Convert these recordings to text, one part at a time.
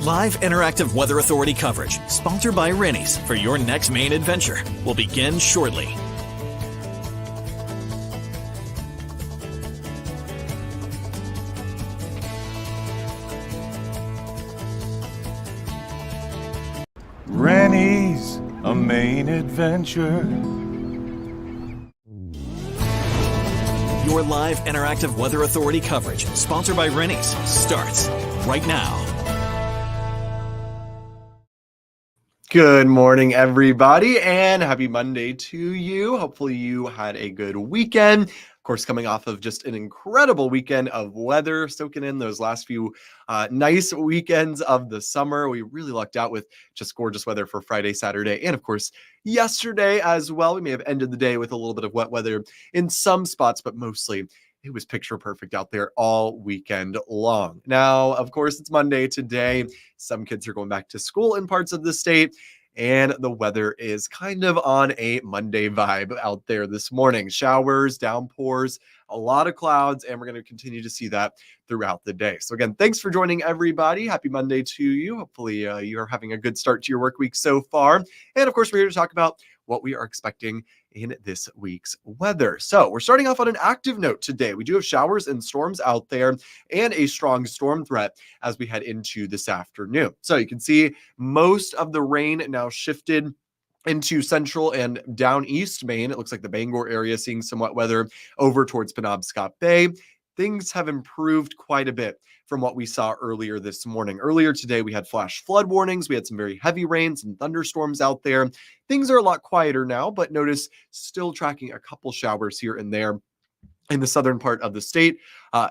Live interactive Weather Authority coverage, sponsored by Rennie's, for your next main adventure, will begin shortly. Rennie's, a main adventure. Your live interactive Weather Authority coverage, sponsored by Rennie's, starts right now. Good morning, everybody, and happy Monday to you. Hopefully you had a good weekend. Of course, coming off of just an incredible weekend of weather, soaking in those last few nice weekends of the summer. We really lucked out with just gorgeous weather for Friday, Saturday, and of course, yesterday as well. We may have ended the day with a little bit of wet weather in some spots, but mostly it was picture perfect out there all weekend long. Now, of course, it's Monday today. Some kids are going back to school in parts of the state, and the weather is kind of on a Monday vibe out there this morning. Showers, downpours, a lot of clouds, and we're going to continue to see that throughout the day. So again, thanks for joining, everybody. Happy Monday to you. Hopefully you are having a good start to your work week so far. And of course, we're here to talk about what we are expecting in this week's weather. So we're starting off on an active note today. We do have showers and storms out there and a strong storm threat as we head into this afternoon. So you can see most of the rain now shifted into central and down east Maine. It looks like the Bangor area seeing some wet weather over towards Penobscot Bay. Things have improved quite a bit from what we saw earlier this morning. Earlier today, we had flash flood warnings. We had some very heavy rains and thunderstorms out there. Things are a lot quieter now, but notice still tracking a couple showers here and there in the southern part of the state,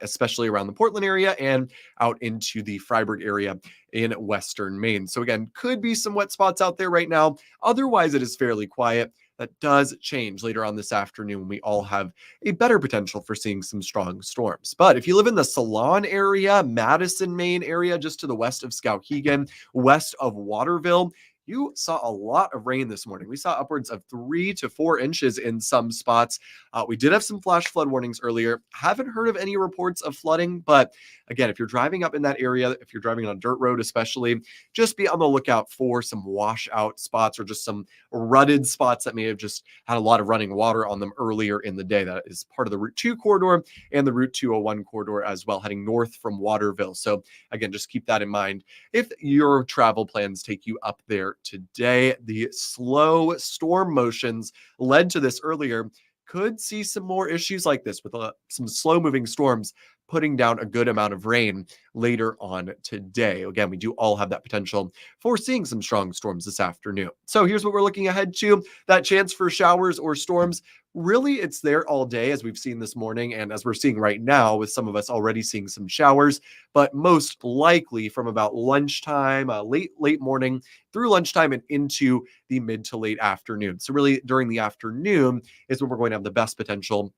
especially around the Portland area and out into the Freiburg area in western Maine. So again, could be some wet spots out there right now. Otherwise, it is fairly quiet. That does change later on this afternoon when we all have a better potential for seeing some strong storms. But if you live in the Salon area, Madison, Maine area, just to the west of Skowhegan, west of Waterville, you saw a lot of rain this morning. We saw upwards of 3 to 4 inches in some spots. We did have some flash flood warnings earlier. Haven't heard of any reports of flooding, but again, if you're driving up in that area, if you're driving on a dirt road especially, just be on the lookout for some washout spots or just some rutted spots that may have just had a lot of running water on them earlier in the day. That is part of the Route 2 corridor and the Route 201 corridor as well, heading north from Waterville. So again, just keep that in mind if your travel plans take you up there today. The slow storm motions led to this earlier. Could see some more issues like this with some slow moving storms putting down a good amount of rain later on today. Again, we do all have that potential for seeing some strong storms this afternoon. So here's what we're looking ahead to. That chance for showers or storms, really it's there all day, as we've seen this morning and as we're seeing right now, with some of us already seeing some showers, but most likely from about lunchtime, late morning through lunchtime and into the mid to late afternoon. So really during the afternoon is when we're going to have the best potential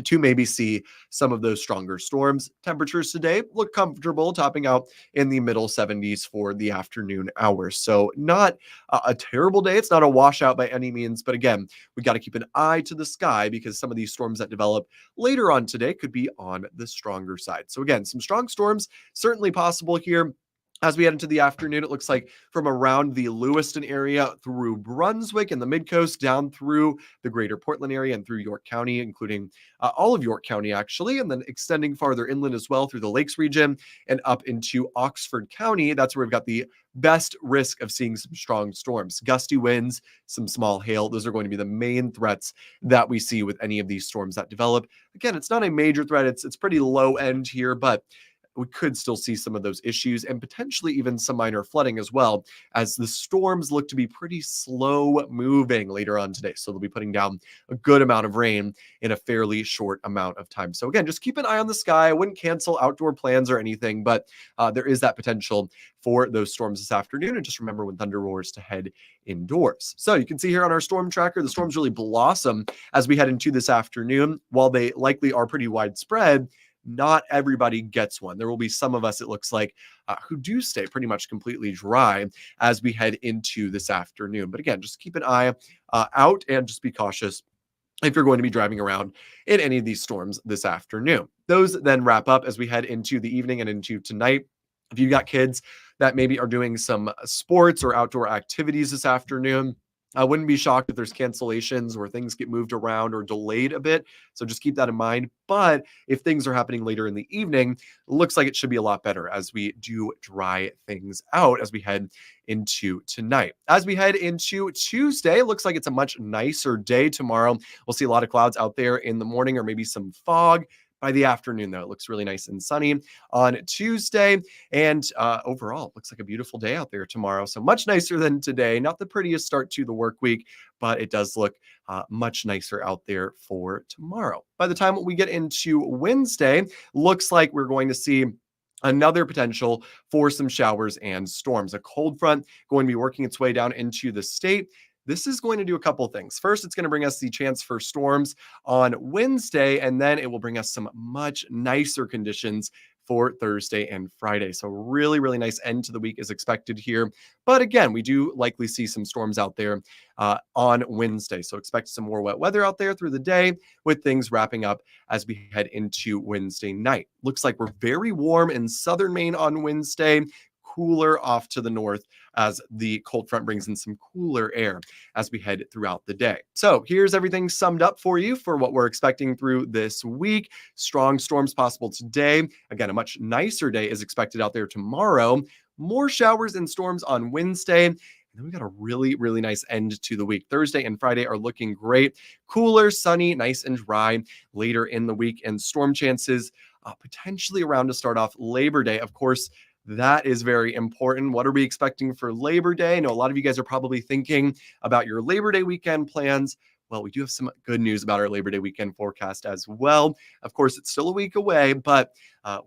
to maybe see some of those stronger storms. Temperatures today look comfortable, topping out in the middle 70s for the afternoon hours. So not a terrible day. It's not a washout by any means, but again, we got to keep an eye to the sky because some of these storms that develop later on today could be on the stronger side. So again, some strong storms certainly possible here. As we head into the afternoon, it looks like from around the Lewiston area through Brunswick and the Midcoast down through the greater Portland area and through York County, including all of York County actually, and then extending farther inland as well through the Lakes region and up into Oxford County. That's where we've got the best risk of seeing some strong storms. Gusty winds, some small hail. Those are going to be the main threats that we see with any of these storms that develop. Again, it's not a major threat. It's pretty low end here, but we could still see some of those issues and potentially even some minor flooding as well, as the storms look to be pretty slow moving later on today. So they'll be putting down a good amount of rain in a fairly short amount of time. So again, just keep an eye on the sky. I wouldn't cancel outdoor plans or anything, but there is that potential for those storms this afternoon. And just remember when thunder roars to head indoors. So you can see here on our storm tracker, the storms really blossom as we head into this afternoon. While they likely are pretty widespread, not everybody gets one. There will be some of us, it looks like, who do stay pretty much completely dry as we head into this afternoon. But again, just keep an eye out and just be cautious if you're going to be driving around in any of these storms this afternoon. Those then wrap up as we head into the evening and into tonight. If you've got kids, that maybe are doing some sports or outdoor activities this afternoon, I wouldn't be shocked if there's cancellations or things get moved around or delayed a bit. So just keep that in mind. But if things are happening later in the evening, it looks like it should be a lot better as we do dry things out as we head into tonight. As we head into Tuesday, it looks like it's a much nicer day tomorrow. We'll see a lot of clouds out there in the morning or maybe some fog. By the afternoon, though, it looks really nice and sunny on Tuesday. And overall, it looks like a beautiful day out there tomorrow. So much nicer than today. Not the prettiest start to the work week, but it does look much nicer out there for tomorrow. By the time we get into Wednesday, looks like we're going to see another potential for some showers and storms. A cold front going to be working its way down into the state. This is going to do a couple things. First, it's going to bring us the chance for storms on Wednesday, and then it will bring us some much nicer conditions for Thursday and Friday. So really, really nice end to the week is expected here. But again, we do likely see some storms out there on Wednesday. So expect some more wet weather out there through the day with things wrapping up as we head into Wednesday night. Looks like we're very warm in southern Maine on Wednesday, cooler off to the north as the cold front brings in some cooler air as we head throughout the day. So here's everything summed up for you for what we're expecting through this week. Strong storms possible today. Again, a much nicer day is expected out there tomorrow. More showers and storms on Wednesday. And then we got a really, really nice end to the week. Thursday and Friday are looking great. Cooler, sunny, nice and dry later in the week. And storm chances potentially around to start off Labor Day. Of course, that is very important. What are we expecting for Labor Day? I know a lot of you guys are probably thinking about your Labor Day weekend plans. Well, we do have some good news about our Labor Day weekend forecast as well. Of course, it's still a week away, but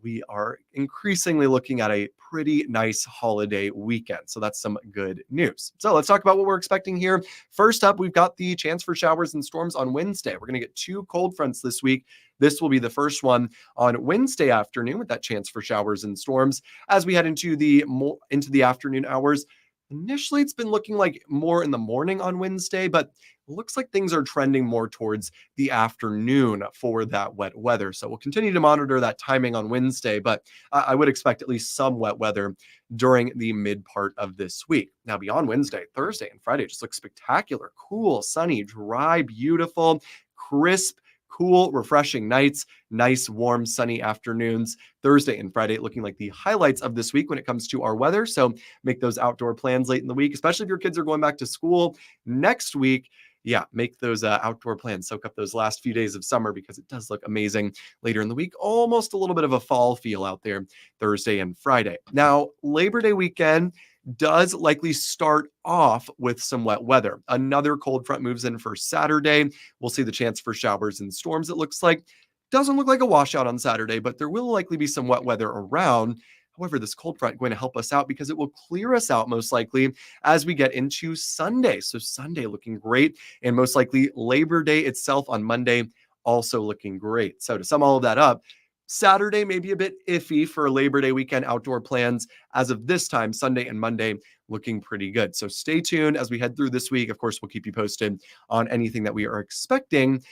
we are increasingly looking at a pretty nice holiday weekend. So that's some good news. So let's talk about what we're expecting here. First up, we've got the chance for showers and storms on Wednesday. We're going to get 2 cold fronts this week. This will be the first one on Wednesday afternoon with that chance for showers and storms as we head into the afternoon hours. Initially, it's been looking like more in the morning on Wednesday, but it looks like things are trending more towards the afternoon for that wet weather. So we'll continue to monitor that timing on Wednesday, but I would expect at least some wet weather during the mid part of this week. Now, beyond Wednesday, Thursday and Friday just look spectacular, cool, sunny, dry, beautiful, crisp, cool, refreshing nights, nice, warm, sunny afternoons. Thursday and Friday looking like the highlights of this week when it comes to our weather. So make those outdoor plans late in the week, especially if your kids are going back to school next week. Yeah, make those outdoor plans, soak up those last few days of summer because it does look amazing later in the week. Almost a little bit of a fall feel out there Thursday and Friday. Now, Labor Day weekend does likely start off with some wet weather. Another cold front moves in for Saturday. We'll see the chance for showers and storms, it looks like. Doesn't look like a washout on Saturday, but there will likely be some wet weather around. However, this cold front is going to help us out because it will clear us out most likely as we get into Sunday. So Sunday looking great, and most likely Labor Day itself on Monday also looking great. So to sum all of that up, Saturday may be a bit iffy for Labor Day weekend outdoor plans. As of this time, Sunday and Monday looking pretty good. So stay tuned as we head through this week. Of course, we'll keep you posted on anything that we are expecting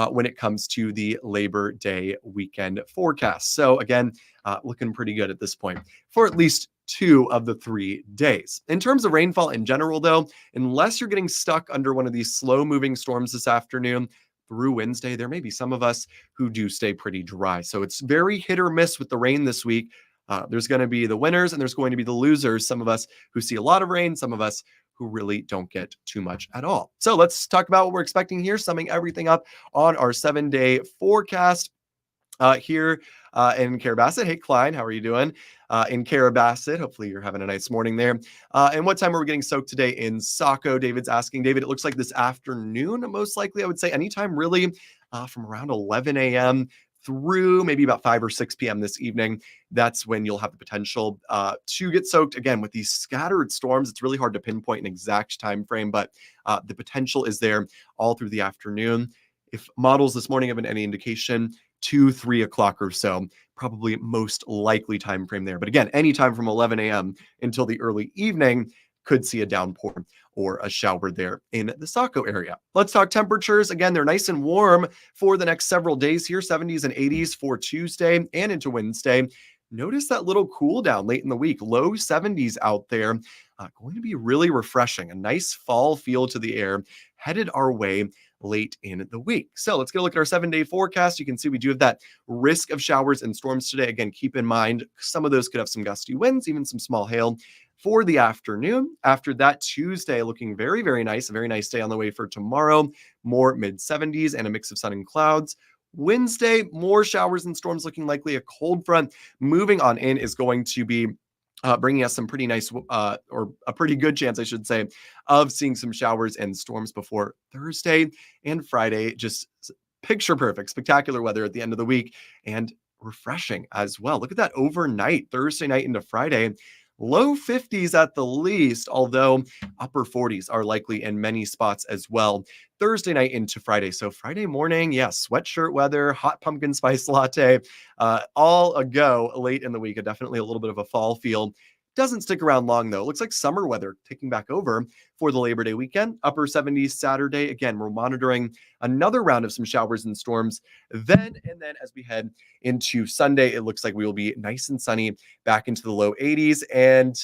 when it comes to the Labor Day weekend forecast. So again, looking pretty good at this point for at least 2 of the 3 days. In terms of rainfall in general, though, unless you're getting stuck under one of these slow-moving storms this afternoon, through Wednesday, there may be some of us who do stay pretty dry. So it's very hit or miss with the rain this week. There's going to be the winners and there's going to be the losers. Some of us who see a lot of rain, some of us who really don't get too much at all. So let's talk about what we're expecting here, summing everything up on our 7-day forecast. Here in Carrabassett. Hey, Klein, how are you doing? In Carrabassett, hopefully you're having a nice morning there. And what time are we getting soaked today in Saco? David's asking. David, it looks like this afternoon, most likely, I would say anytime really from around 11 a.m. through maybe about 5 or 6 p.m. this evening. That's when you'll have the potential to get soaked. Again, with these scattered storms, it's really hard to pinpoint an exact time frame, but the potential is there all through the afternoon. If models this morning have been any indication, 2-3 o'clock or so, probably most likely time frame there. But again, anytime from 11 a.m. until the early evening could see a downpour or a shower there in the Saco area. Let's talk temperatures. Again, they're nice and warm for the next several days here, 70s and 80s for Tuesday and into Wednesday. notice that little cool down late in the week, low 70s out there. Going to be really refreshing. A nice fall feel to the air headed our way late in the week. So let's get a look at our 7-day forecast. You can see we do have that risk of showers and storms today. Again, keep in mind, some of those could have some gusty winds, even some small hail for the afternoon. After that, Tuesday looking very, very nice. A very nice day on the way for tomorrow. More mid 70s and a mix of sun and clouds. Wednesday, more showers and storms looking likely. A cold front moving on in is going to be bringing us some pretty nice, or a pretty good chance, I should say, of seeing some showers and storms before Thursday and Friday. Just picture perfect, spectacular weather at the end of the week and refreshing as well. Look at that overnight, Thursday night into Friday. Low 50s at the least, although upper 40s are likely in many spots as well. Thursday night into Friday. So Friday morning, sweatshirt weather, hot pumpkin spice latte, all a go late in the week. Definitely a little bit of a fall feel. Doesn't stick around long, though. Looks like summer weather taking back over for the Labor Day weekend. Upper 70s Saturday. Again, we're monitoring another round of some showers and storms. Then as we head into Sunday, it looks like we will be nice and sunny back into the low 80s. And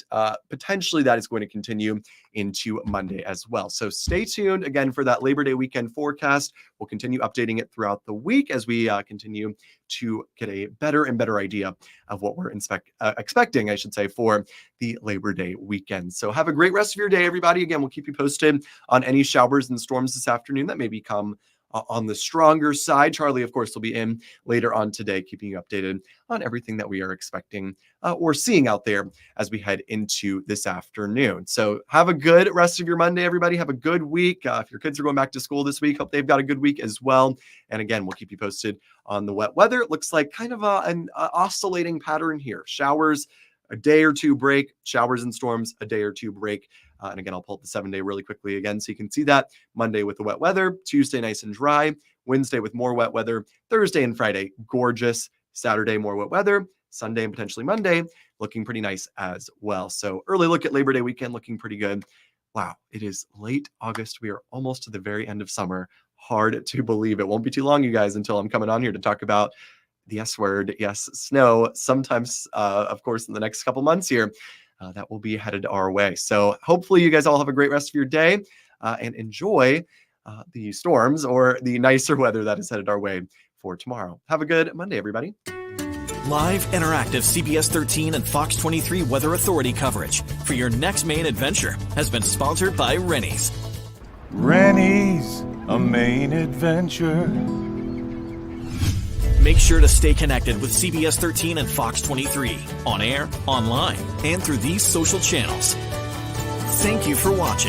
potentially that is going to continue into Monday as well. So stay tuned again for that Labor Day weekend forecast. We'll continue updating it throughout the week as we continue to get a better and better idea of what we're expecting, I should say, for the Labor Day weekend. So have a great rest of your day, everybody. Again, we'll keep you posted on any showers and storms this afternoon that may become on the stronger side. Charlie, of course, will be in later on today, keeping you updated on everything that we are expecting or seeing out there as we head into this afternoon. So have a good rest of your Monday, everybody. Have a good week. If your kids are going back to school this week, hope they've got a good week as well. And again, we'll keep you posted on the wet weather. It looks like kind of an oscillating pattern here. Showers, a day or two break, showers and storms, a day or two break. And again, I'll pull up the 7-day really quickly again so you can see that. Monday with the wet weather, Tuesday nice and dry, Wednesday with more wet weather, Thursday and Friday gorgeous, Saturday more wet weather, Sunday and potentially Monday looking pretty nice as well. So early look at Labor Day weekend looking pretty good. Wow, it is late August. We are almost to the very end of summer. Hard to believe. It won't be too long, you guys, until I'm coming on here to talk about the S word, yes, snow, sometimes, of course, in the next couple months here. That will be headed our way. So hopefully you guys all have a great rest of your day and enjoy the storms or the nicer weather that is headed our way for tomorrow. Have a good Monday, everybody. Live, interactive CBS 13 and Fox 23 Weather Authority coverage for your next main adventure has been sponsored by Rennie's. Rennie's, a Maine adventure. Make sure to stay connected with CBS 13 and Fox 23 on air, online, and through these social channels. Thank you for watching.